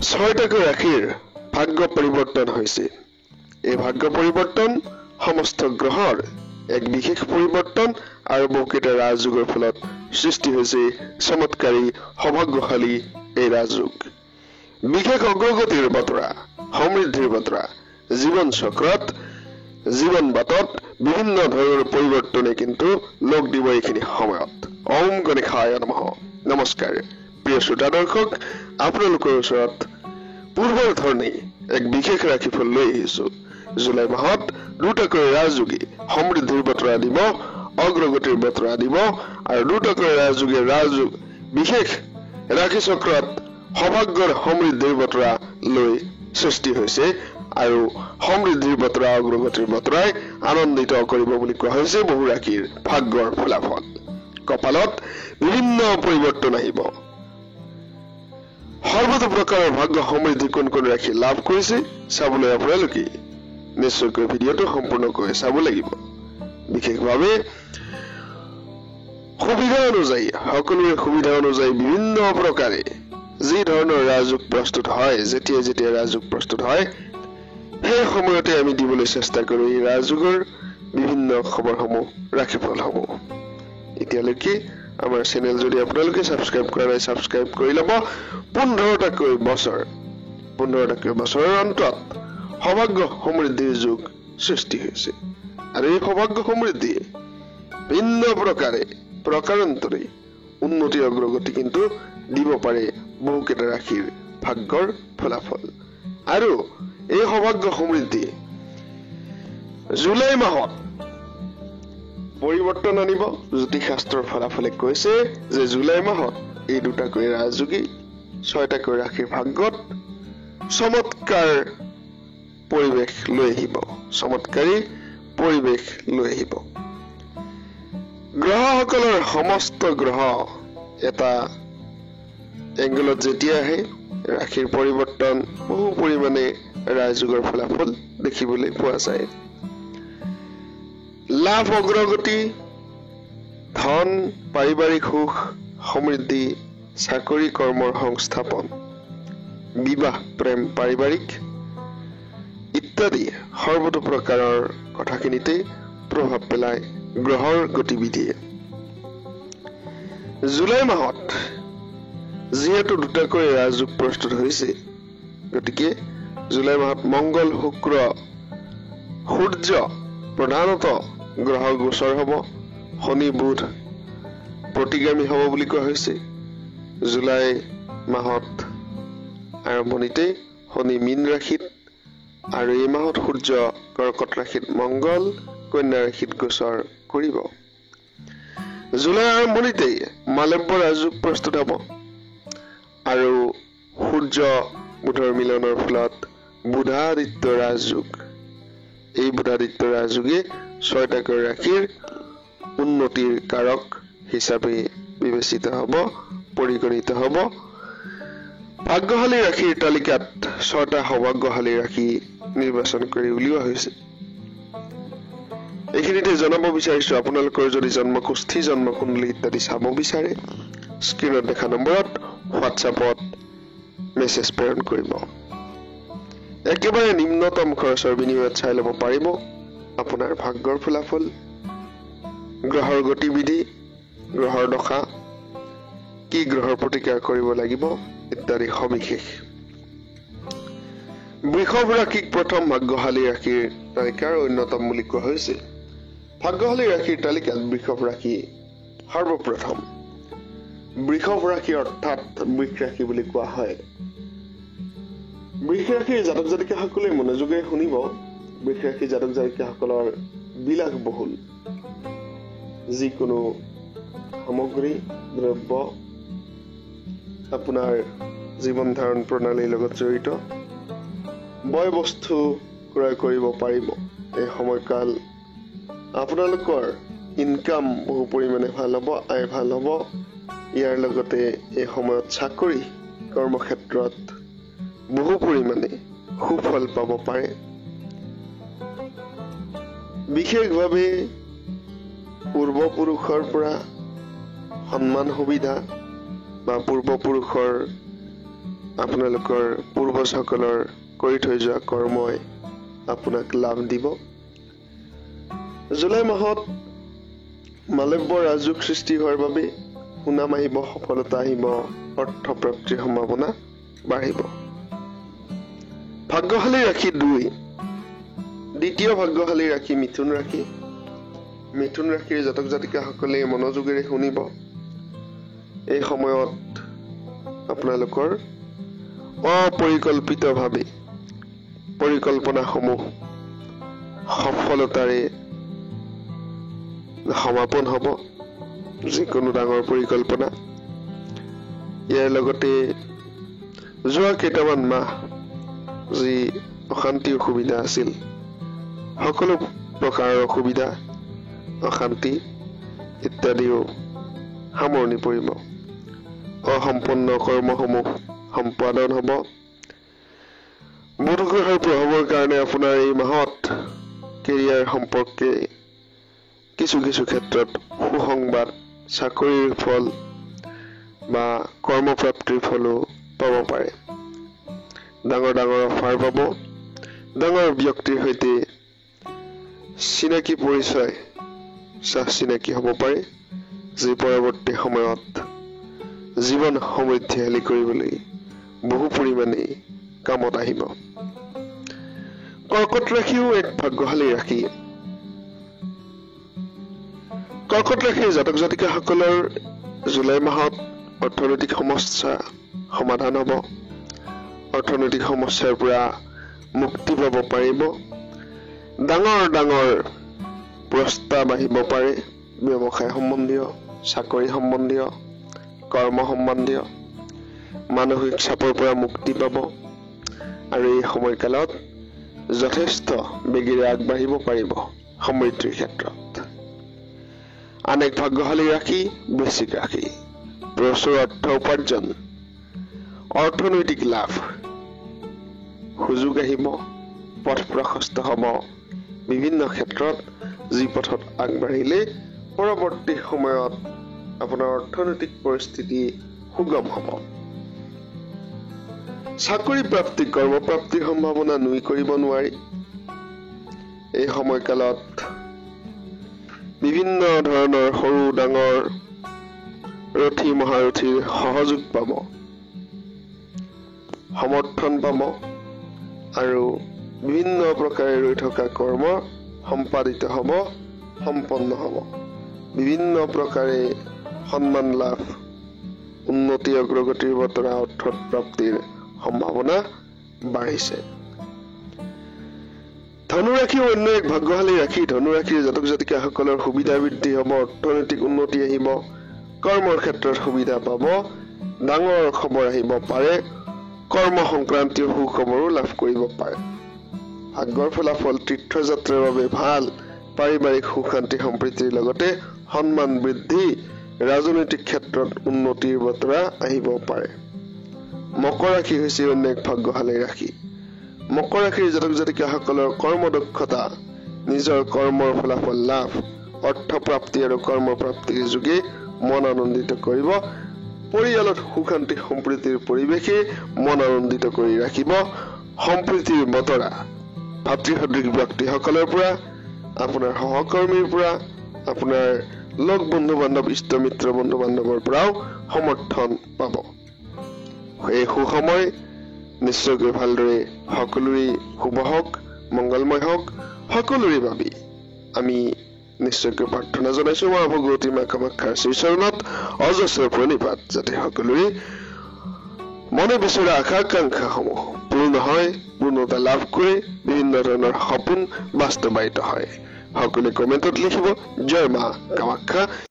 ছয়টাকৈ ৰাশিৰ ভাগ্য পৰিৱৰ্তন হৈছে। এই ভাগ্য পৰিৱৰ্তন সমস্ত গ্ৰহৰ এক বিশেষ পৰিৱৰ্তন আৰু বহুকেইটা ৰাজযোগৰ ফলত সৃষ্টি হৈছে চমৎকাৰী সৌভাগ্যশালী এই ৰাজযোগ। বিশেষ অগ্ৰগতিৰ বতৰা, সমৃদ্ধিৰ বতৰা, জীৱন চক্ৰত, জীৱন বাটত বিভিন্ন ধৰণৰ পৰিৱৰ্তনে কিন্তু লগ দিব এইখিনি সময়ত। ওম গণেশায় নমঃ। নমস্কাৰ প্ৰিয় শ্ৰোতা দৰ্শক, আপোনালোকৰ ওচৰত পূৰ্বৰ ধৰণে এক বিশেষ ৰাশিফল লৈ আহিছো। জুলাই মাহত দুটাকৈ ৰাজযোগী সমৃদ্ধিৰ বতৰা দিব, অগ্ৰগতিৰ বতৰা দিব আৰু দুটাকৈ ৰাজযোগে ৰাজযোগ বিশেষ ৰাশি চক্ৰত সৌভাগ্যৰ সমৃদ্ধিৰ বতৰা লৈ সৃষ্টি হৈছে আৰু সমৃদ্ধিৰ বতৰা অগ্ৰগতিৰ বতৰাই আনন্দিত কৰিব বুলি কোৱা হৈছে বহু ৰাশিৰ ভাগ্যৰ ফলাফল। কপালত বিভিন্ন পৰিৱৰ্তন আহিব। সৰ্বতো প্ৰকাৰৰ ভাগ্য সমৃদ্ধি কোন কোন ৰাশি লাভ কৰিছে চাবলৈ আপোনালোকে নিশ্চয়কৈ ভিডিঅ'টো সম্পূৰ্ণকৈ চাব লাগিব। বিশেষভাৱে সুবিধা অনুযায়ী, সকলোৰে সুবিধা অনুযায়ী বিভিন্ন প্ৰকাৰে যি ধৰণৰ ৰাজযোগ প্ৰস্তুত হয়, যেতিয়া যেতিয়া ৰাজযোগ প্ৰস্তুত হয় সেই সময়তে আমি দিবলৈ চেষ্টা কৰো এই ৰাজযোগৰ বিভিন্ন খবৰসমূহ, ৰাশিফলসমূহ। এতিয়ালৈকে আমাৰ চেনেল যদি আপোনালোকে ছাবস্ক্ৰাইব কৰা নাই, ছাবস্ক্ৰাইব কৰি ল'ব। 15টাকৈ বছৰৰ অন্তত সৌভাগ্য সমৃদ্ধিৰ যুগ সৃষ্টি হৈছে আৰু এই সৌভাগ্য সমৃদ্ধিয়ে ভিন্ন প্ৰকাৰে প্ৰকাৰান্তৰে উন্নতি অগ্ৰগতি কিন্তু দিব পাৰে বহুকেইটা ৰাশিৰ ভাগ্যৰ ফলাফল। আৰু এই সৌভাগ্য সমৃদ্ধি জুলাই মাহত পৰিৱৰ্তন আনিব। জ্যোতিষশাস্ত্ৰৰ ফলাফলে কৈছে যে জুলাই মাহত এই দুটাকৈ ৰাজযোগী ছয়টাকৈ ৰাশিৰ ভাগ্যত চমৎকাৰ পৰিৱেশ লৈ আহিব, চমৎকাৰী পৰিৱেশ লৈ আহিব। গ্ৰহসকলৰ সমস্ত গ্ৰহ এটা এংগলত যেতিয়া আহে ৰাশিৰ পৰিৱৰ্তন বহু পৰিমাণে ৰাজযোগৰ ফলাফল দেখিবলৈ পোৱা যায়। লাভ অগ্ৰগতি, ধন, পাৰিবাৰিক সুখ সমৃদ্ধি, চাকৰি কৰ্মৰ সংস্থাপন, বিবাহ প্ৰেম পাৰিবাৰিক ইত্যাদি সৰ্বতো প্ৰকাৰৰ কথাখিনিতে প্ৰভাৱ পেলায় গ্ৰহৰ গতিবিধিয়ে। জুলাই মাহত যিহেতু দুটাকৈ ৰাজযোগ প্ৰস্তুত হৈছে, গতিকে জুলাই মাহত মংগল, শুক্ৰ, সূৰ্য প্ৰধানত গ্ৰহ গোচৰ হব। শনি, বুধ প্ৰতিগামী হব বুলি কোৱা হৈছে। জুলাই মাহত আৰম্ভণিতে শনি মীন ৰাশিত আৰু এই মাহত সূৰ্য কৰ্কট ৰাশিত, মংগল কন্যা ৰাশিত গোচৰ কৰিব। জুলাই আৰম্ভণিতেই মালব্য ৰাজযোগ প্ৰস্তুত হব আৰু সূৰ্য বুধৰ মিলনৰ ফলত বুধাদিত্য ৰাজযোগ, এই বুধাদিত্য ৰাজযোগে ছয়টাকৈ ৰাশিৰ উন্নতিৰ কাৰক হিচাপে বিবেচিত হব, পৰিগণিত হব। ভাগ্যশালী ৰাশিৰ তালিকাত 6টা সৌভাগ্যশালী ৰাশি নিৰ্বাচন কৰি উলিওৱা হৈছে। এইখিনিতে জনাব বিচাৰিছো, আপোনালোকৰ যদি জন্মকুষ্ঠি, জন্মকুণ্ডলী ইত্যাদি চাব বিচাৰে স্ক্ৰীণত দেখা নম্বৰত হোৱাটছএপত মেছেজ প্ৰেৰণ কৰিব। একেবাৰে নিম্নতম খৰচৰ বিনিময়ত চাই ল'ব পাৰিব আপোনাৰ ভাগ্যৰ ফলাফল, গ্ৰহৰ গতিবিধি, গ্ৰহৰ দশা, কি গ্ৰহৰ প্ৰতিকাৰ কৰিব লাগিব ইত্যাদি সবিশেষ। বৃষভ ৰাশিক প্ৰথম ভাগ্যশালী ৰাশিৰ তালিকাৰ অন্যতম বুলি কোৱা হৈছে। ভাগ্যশালী ৰাশিৰ তালিকাত বৃষভ ৰাশি সৰ্বপ্ৰথম। বৃষভ ৰাশি অৰ্থাৎ বৃষ ৰাশি বুলি কোৱা হয়। বৃষ ৰাশিৰ জাতক জাতিকাসকলে মনোযোগেৰে শুনিব। বৃষ ৰাশিৰ জাতক জাতিকাসকলৰ বিলাসবহুল যিকোনো সামগ্ৰী, দ্ৰব্য, আপোনাৰ জীৱন ধাৰণ প্ৰণালীৰ লগত জড়িত বয় বস্তু ক্ৰয় কৰিব পাৰিব। এই সময়কাল আপোনালোকৰ ইনকাম বহু পৰিমাণে ভাল হ'ব, আয় ভাল হ'ব। ইয়াৰ লগতে এই সময়ত চাকৰি কৰ্মক্ষেত্ৰত বহু পৰিমাণে সুফল পাব পাৰে। বিশেষভাৱে পূৰ্বপুৰুষৰ পৰা সন্মান সুবিধা বা পূৰ্বপুৰুষৰ আপোনালোকৰ পূৰ্বজসকলৰ কৰি থৈ যোৱা কৰ্মই আপোনাক লাভ দিব। জুলাই মাহত মালব্য ৰাজযোগ সৃষ্টি হোৱাৰ বাবে সুনাম আহিব, সফলতা আহিব, অৰ্থ প্ৰাপ্তিৰ সম্ভাৱনা বাঢ়িব। ভাগ্যশালী ৰাশি 2, দ্বিতীয় ভাগ্যশালী ৰাশি মিথুন ৰাশি। মিথুন ৰাশিৰ জাতক জাতিকাসকলে মনোযোগেৰে শুনিব। এই সময়ত আপোনালোকৰ অপৰিকল্পিতভাৱে পৰিকল্পনাসমূহ সফলতাৰে সমাপন হ'ব। যিকোনো ডাঙৰ পৰিকল্পনা। ইয়াৰ লগতে যোৱা কেইটামান মাহ যি অশান্তি অসুবিধা আছিল, সকলো প্ৰকাৰৰ অসুবিধা, অশান্তি ইত্যাদিও সামৰণি পৰিব। অসম্পন্ন কৰ্মসমূহ সম্পাদন হ'ব। বুধ গ্ৰহৰ প্ৰভাৱৰ কাৰণে আপোনাৰ এই মাহত কেৰিয়াৰ সম্পৰ্কে কিছু ক্ষেত্ৰত সুসংবাদ, চাকৰিৰ ফল বা কৰ্মপ্ৰাপ্তিৰ ফলো পাব পাৰে। ডাঙৰ অফাৰ পাব। ডাঙৰ ব্যক্তিৰ সৈতে চিনাকি পৰিচয়, চিনাকি হ'ব পাৰে, যি পৰৱৰ্তী সময়ত জীৱন সমৃদ্ধিশালী কৰিবলৈ বহু পৰিমাণে কামত আহিব। কৰ্কট ৰাশিও এক ভাগ্যশালী ৰাশি। কৰ্কট ৰাশিৰ জাতক জাতিকাসকলৰ জুলাই মাহত অৰ্থনৈতিক সমস্যা সমাধান হ'ব। অৰ্থনৈতিক সমস্যাৰ পৰা মুক্তি পাব পাৰিব। ডাঙৰ প্ৰস্তাৱ আহিব পাৰে। ব্যৱসায় সম্বন্ধীয়, চাকৰি সম্বন্ধীয়, কৰ্ম সম্বন্ধীয়। মানসিক চাপৰ পৰা মুক্তি পাব আৰু এই সময়কালত যথেষ্ট বেগেৰে আগবাঢ়িব পাৰিব সমৃদ্ধিৰ ক্ষেত্ৰত। আন এক ভাগ্যশালী ৰাশি বৃশ্চিক ৰাশি। প্ৰচুৰ অৰ্থ উপাৰ্জন, অৰ্থনৈতিক লাভ, সুযোগ আহিব, পথ প্ৰশস্ত হ'ব। বিভিন্ন ক্ষেত্ৰত যি পথত আগবাঢ়িলে পৰৱৰ্তী সময়ত আপোনাৰ অৰ্থনৈতিক পৰিস্থিতি সুগম হ'ব। চাকৰি প্ৰাপ্তি, কৰ্মপ্ৰাপ্তিৰ সম্ভাৱনা নুই কৰিব নোৱাৰি। এই সময়কালত বিভিন্ন ধৰণৰ সৰু ডাঙৰ ৰথী মহাৰথীৰ সহযোগ পাব, সমৰ্থন পাব আৰু বিভিন্ন প্ৰকাৰে ৰৈ থকা কৰ্ম সম্পাদিত হ'ব, সম্পন্ন হ'ব। বিভিন্ন প্ৰকাৰে সন্মান লাভ, উন্নতি অগ্ৰগতিৰ বতৰা, অৰ্থ প্ৰাপ্তিৰ সম্ভাৱনা বাঢ়িছে। ধনুৰাশিও অন্য এক ভাগ্যশালী ৰাশি। ধনুৰাশিৰ জাতক জাতিকাসকলৰ সুবিধা বৃদ্ধি হ'ব, অৰ্থনৈতিক উন্নতি আহিব, কৰ্মৰ ক্ষেত্ৰত সুবিধা পাব, ডাঙৰ খবৰ আহিব পাৰে, কৰ্ম সংক্ৰান্তীয় সুখবৰো লাভ কৰিব পাৰে। ভাগ্যৰ ফলাফল তীৰ্থযাত্ৰাৰ বাবে ভাল, পাৰিবাৰিক সুখ শান্তি সম্প্ৰীতিৰ লগতে সন্মান বৃদ্ধি, ৰাজনৈতিক ক্ষেত্ৰত উন্নতিৰ বতৰা আহিব পাৰে। মকৰ ৰাশি হৈছে অন্য এক ভাগ্যশালী ৰাশি। মকৰ ৰাশিৰ জাতক জাতিকাসকলৰ কৰ্মদক্ষতা, নিজৰ কৰ্মৰ ফলাফল লাভ, অৰ্থ প্ৰাপ্তি আৰু কৰ্মপ্ৰাপ্তিৰ যোগে মন আনন্দিত কৰিব। পৰিয়ালত সুখ শান্তি সম্প্ৰীতিৰ পৰিৱেশে মন আনন্দিত কৰি ৰাখিব। সম্প্ৰীতিৰ বতৰা ভাতৃসদৃশ ব্যক্তিসকলৰ পৰা, আপোনাৰ সহকৰ্মীৰ পৰা, আপোনাৰ লগ বন্ধু বান্ধৱ, ইষ্ট মিত্ৰ বন্ধু বান্ধৱৰ পৰাও সমৰ্থন পাব। এই সুসময় নিশ্চয়কৈ ভালদৰে সকলোৰে শুভ হওক, মংগলময় হওক। সকলোৰে বাবে আমি নিশ্চয়কৈ প্ৰাৰ্থনা জনাইছো মা ভগৱতী মা কামাখ্যাৰ শ্ৰীচৰণত অজস্ৰ প্ৰণিপাত, যাতে সকলোৰে মনে বিচৰা আশা আকাংক্ষাসমূহ পূৰ্ণ হয়, পূৰ্ণতা লাভ কৰি বিভিন্ন ধৰণৰ সপোন বাস্তৱায়িত হয়। সকলোৱে কমেণ্টত লিখিব জয় মা কামাখ্যা।